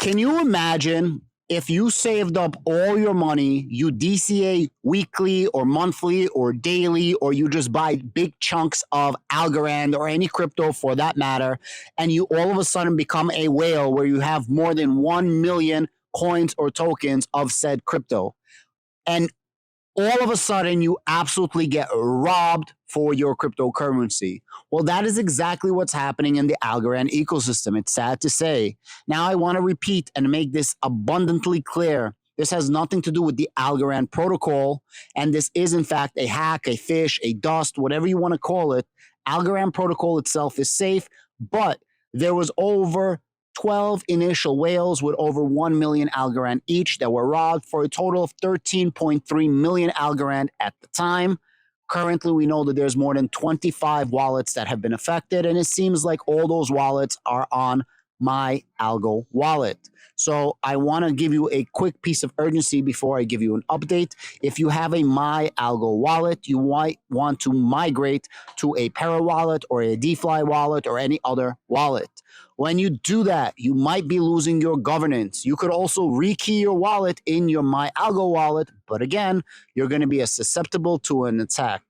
Can you imagine if you saved up all your money, you DCA weekly or monthly or daily, or you just buy big chunks of Algorand or any crypto for that matter, and you all of a sudden become a whale where you have more than 1 million coins or tokens of said crypto. And all of a sudden you absolutely get robbed for your cryptocurrency. Well, that is exactly what's happening in the Algorand ecosystem. It's sad to say. Now, I want to repeat and make this abundantly clear. This has nothing to do with the Algorand protocol, and this is in fact a hack, a phish, a dust, whatever you want to call it. Algorand protocol itself is safe, but there was over 12 initial whales with over 1 million Algorand each that were robbed for a total of 13.3 million Algorand at the time. Currently, we know that there's more than 25 wallets that have been affected, and it seems like all those wallets are on my Algo wallet. So I want to give you a quick piece of urgency before I give you an update. If you have a My Algo wallet, you might want to migrate to a Para wallet or a DeFi wallet or any other wallet. When you do that, you might be losing your governance. You could also rekey your wallet in your My Algo wallet, but again, you're going to be susceptible to an attack.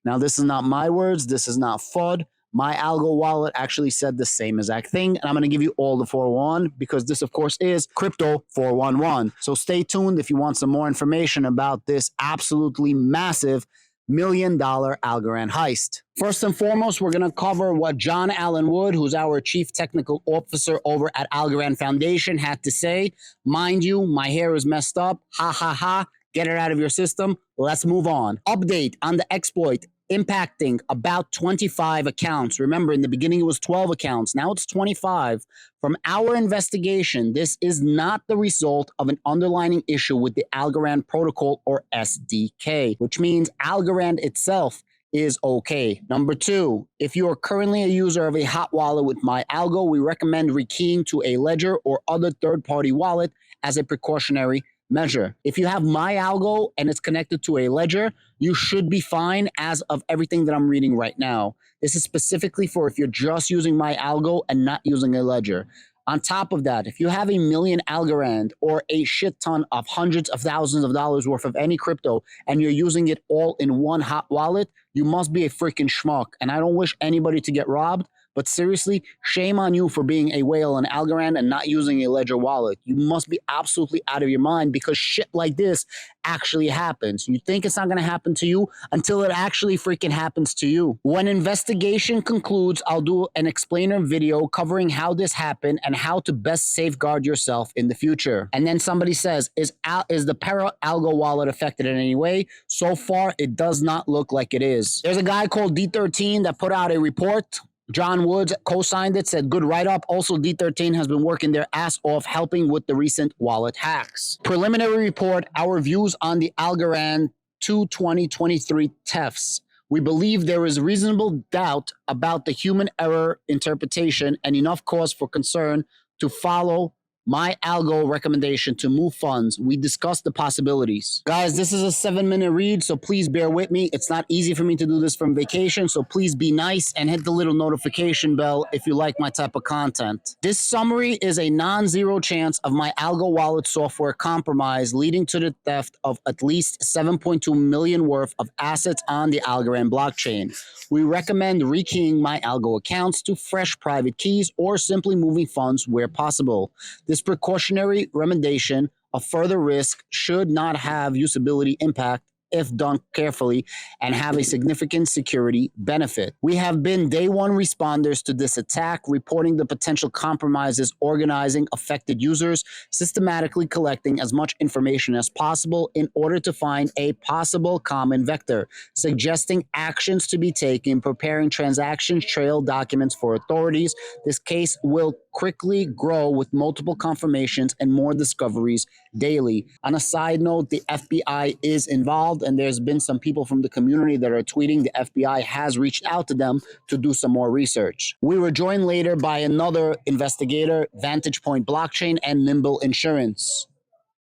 Now, this is not my words. This is not FUD. My Algo wallet actually said the same exact thing, and I'm going to give you all the 411 because this, of course, is Crypto 411. So stay tuned if you want some more information about this absolutely massive $1 million Algorand heist. First and foremost, we're going to cover what John Allen Wood, who's our Chief Technical Officer over at Algorand Foundation, had to say. Mind you, my hair is messed up. Ha, ha, ha. Get it out of your system. Let's move on. Update on the exploit impacting about 25 accounts. Remember, in the beginning, it was 12 accounts. Now it's 25. From our investigation, this is not the result of an underlying issue with the Algorand protocol or SDK, which means Algorand itself is okay. Number two, if you are currently a user of a hot wallet with My Algo, we recommend rekeying to a Ledger or other third-party wallet as a precautionary measure. If you have My Algo and it's connected to a Ledger, you should be fine as of everything that I'm reading right now. This is specifically for if you're just using My Algo and not using a Ledger. On top of that, if you have a million Algorand or a shit ton of hundreds of thousands of dollars worth of any crypto and you're using it all in one hot wallet, you must be a freaking schmuck. And I don't wish anybody to get robbed, but seriously, shame on you for being a whale on Algorand and not using a Ledger wallet. You must be absolutely out of your mind because shit like this actually happens. You think it's not going to happen to you until it actually freaking happens to you. When investigation concludes, I'll do an explainer video covering how this happened and how to best safeguard yourself in the future. And then somebody says, is the Para Algo wallet affected in any way? So far, it does not look like it is. There's a guy called D13 that put out a report. John Woods co-signed it, said good write-up. Also, D13 has been working their ass off helping with the recent wallet hacks. Preliminary report, our views on the Algorand 2023 thefts. We believe there is reasonable doubt about the human error interpretation and enough cause for concern to follow My Algo recommendation to move funds. We discussed the possibilities. Guys, this is a 7-minute read, so please bear with me. It's not easy for me to do this from vacation, so please be nice and hit the little notification bell if you like my type of content. This summary is a non-zero chance of My Algo wallet software compromise leading to the theft of at least 7.2 million worth of assets on the Algorand blockchain. We recommend rekeying My Algo accounts to fresh private keys or simply moving funds where possible. This precautionary recommendation of further risk should not have usability impact if done carefully and have a significant security benefit. We have been day one responders to this attack, reporting the potential compromises, organizing affected users, systematically collecting as much information as possible in order to find a possible common vector, suggesting actions to be taken, preparing transaction trail documents for authorities. This case will quickly grow with multiple confirmations and more discoveries daily. On a side note, the FBI is involved, and there's been some people from the community that are tweeting the FBI has reached out to them to do some more research. We were joined later by another investigator, Vantage Point Blockchain and Nimble Insurance.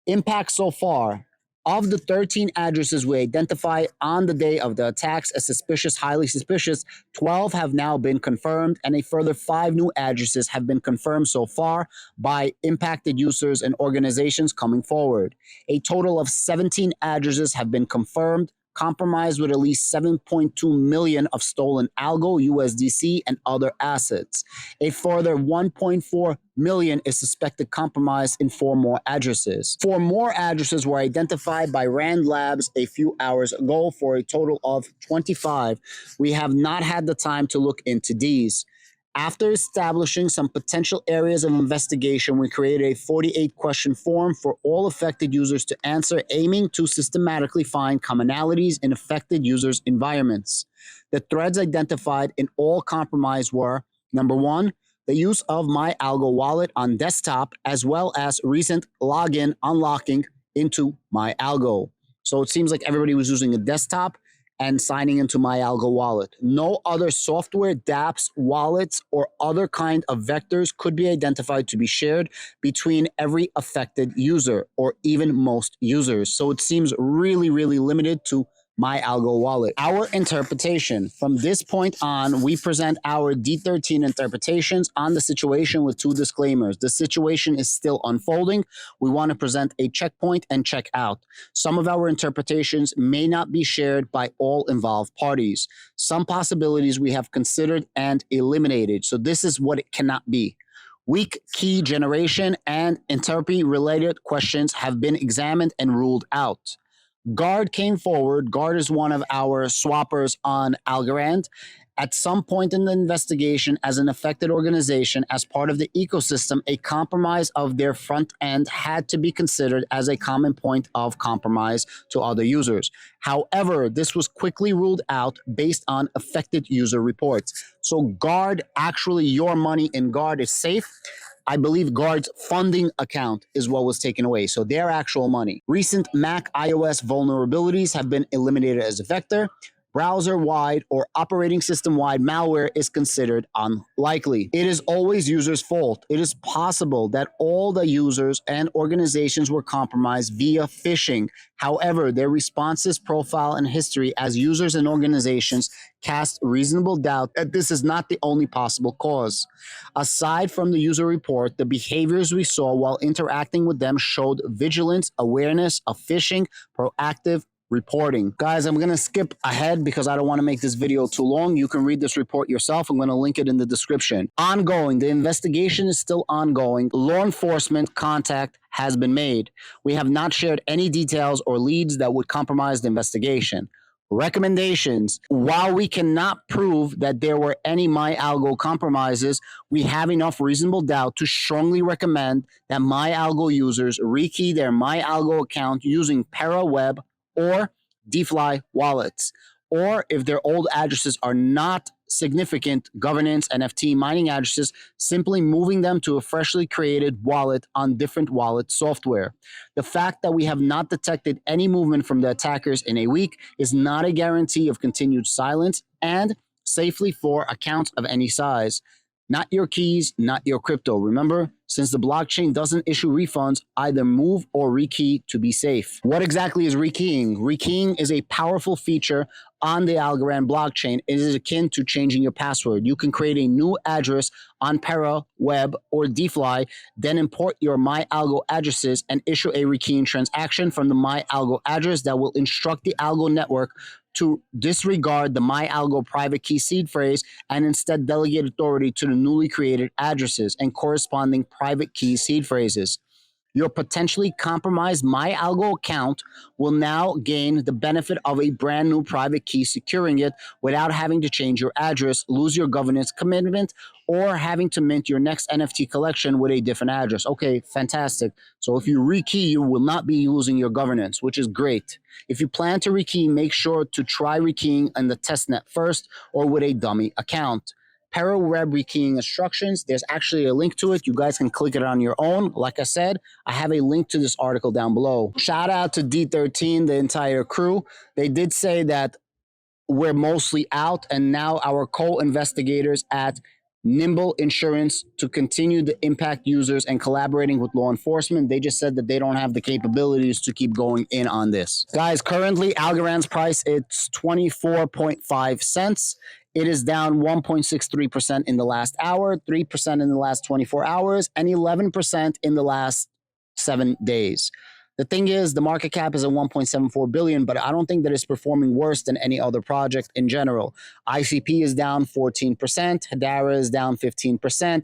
Impact so far. Of the 13 addresses we identified on the day of the attacks as suspicious, highly suspicious, 12 have now been confirmed, and a further 5 new addresses have been confirmed so far by impacted users and organizations coming forward. A total of 17 addresses have been confirmed, compromised with at least 7.2 million of stolen algo, USDC, and other assets. A further 1.4 million is suspected compromised in 4 more addresses. 4 more addresses were identified by Rand Labs a few hours ago for a total of 25. We have not had the time to look into these. After establishing some potential areas of investigation, we created a 48-question form for all affected users to answer, aiming to systematically find commonalities in affected users' environments. The threads identified in all compromised were, number 1, the use of My Algo wallet on desktop, as well as recent login unlocking into My Algo. So it seems like everybody was using a desktop and signing into My Algo wallet. No other software, dApps, wallets, or other kind of vectors could be identified to be shared between every affected user or even most users. So it seems really, really limited to My Algo wallet. Our interpretation. From this point on, we present our D13 interpretations on the situation with 2 disclaimers. The situation is still unfolding. We want to present a checkpoint and check out. Some of our interpretations may not be shared by all involved parties. Some possibilities we have considered and eliminated. So this is what it cannot be. Weak key generation and entropy-related questions have been examined and ruled out. Guard came forward. Guard is one of our swappers on Algorand. At some point in the investigation, as an affected organization, as part of the ecosystem, a compromise of their front end had to be considered as a common point of compromise to other users. However, this was quickly ruled out based on affected user reports. So Guard, actually your money in Guard is safe. I believe Guard's funding account is what was taken away, so their actual money. Recent Mac iOS vulnerabilities have been eliminated as a vector. Browser-wide or operating system-wide malware is considered unlikely. It is always users' fault. It is possible that all the users and organizations were compromised via phishing. However, their responses, profile, and history as users and organizations cast reasonable doubt that this is not the only possible cause. Aside from the user report, the behaviors we saw while interacting with them showed vigilance, awareness of phishing, proactive reporting. Guys, I'm going to skip ahead because I don't want to make this video too long. You can read this report yourself. I'm going to link it in the description. Ongoing. The investigation is still ongoing. Law enforcement contact has been made. We have not shared any details or leads that would compromise the investigation. Recommendations. While we cannot prove that there were any My Algo compromises, we have enough reasonable doubt to strongly recommend that My Algo users rekey their My Algo account using ParaWeb or DFly wallets, or if their old addresses are not significant governance NFT mining addresses, simply moving them to a freshly created wallet on different wallet software. The fact that we have not detected any movement from the attackers in a week is not a guarantee of continued silence and safely for accounts of any size. Not your keys, not your crypto. Remember, since the blockchain doesn't issue refunds, either move or rekey to be safe. What exactly is rekeying? Rekeying is a powerful feature on the Algorand blockchain. It is akin to changing your password. You can create a new address on ParaWeb or DFly, then import your MyAlgo addresses and issue a rekeying transaction from the MyAlgo address that will instruct the Algo network to disregard the MyAlgo private key seed phrase and instead delegate authority to the newly created addresses and corresponding private key seed phrases. Your potentially compromised MyAlgo account will now gain the benefit of a brand new private key securing it without having to change your address, lose your governance commitment, or having to mint your next NFT collection with a different address. Okay, fantastic. So if you rekey, you will not be losing your governance, which is great. If you plan to rekey, make sure to try rekeying in the testnet first or with a dummy account. ParaWeb rekeying instructions. There's actually a link to it. You guys can click it on your own. Like I said, I have a link to this article down below. Shout out to D13, the entire crew. They did say that we're mostly out, and now our co-investigators at nimble insurance to continue to impact users and collaborating with law enforcement. They just said that they don't have the capabilities to keep going in on this. Guys, currently Algorand's price, it's 24.5 cents. It is down 1.63% in the last hour, 3% in the last 24 hours, and 11% in the last 7 days. The thing is, the market cap is at 1.74 billion, but I don't think that it's performing worse than any other project in general. ICP is down 14%, Hedera is down 15%,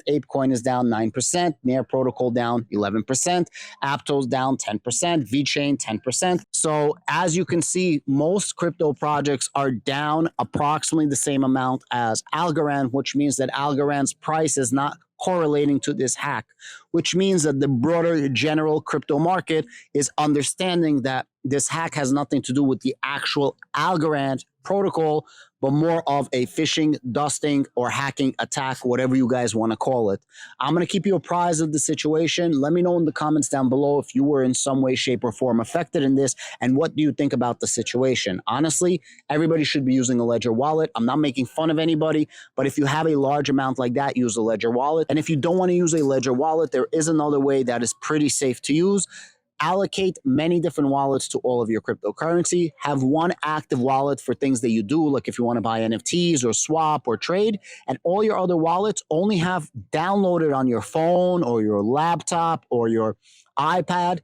ApeCoin is down 9%, Near Protocol down 11%, Aptos down 10%, VeChain 10%. So as you can see, most crypto projects are down approximately the same amount as Algorand, which means that Algorand's price is not correlating to this hack, which means that the broader general crypto market is understanding that this hack has nothing to do with the actual Algorand protocol, but more of a phishing, dusting, or hacking attack, whatever you guys want to call it. I'm going to keep you apprised of the situation. Let me know in the comments down below if you were in some way, shape, or form affected in this, and what do you think about the situation. Honestly, everybody should be using a Ledger wallet. I'm not making fun of anybody, but if you have a large amount like that, use a Ledger wallet. And if you don't want to use a Ledger wallet, there is another way that is pretty safe to use. Allocate many different wallets to all of your cryptocurrency. Have one active wallet for things that you do, like if you want to buy NFTs or swap or trade, and all your other wallets only have downloaded on your phone or your laptop or your iPad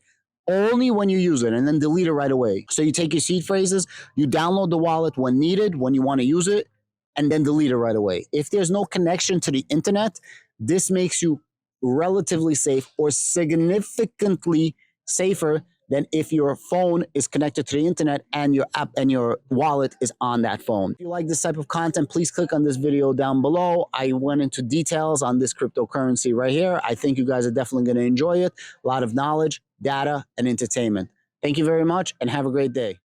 only when you use it, and then delete it right away. So you take your seed phrases, you download the wallet when needed, when you want to use it, and then delete it right away. If there's no connection to the internet, this makes you relatively safe or significantly safer than if your phone is connected to the internet and your app and your wallet is on that phone. If you like this type of content, please click on this video down below. I went into details on this cryptocurrency right here. I think you guys are definitely going to enjoy it. A lot of knowledge, data, and entertainment. Thank you very much and have a great day.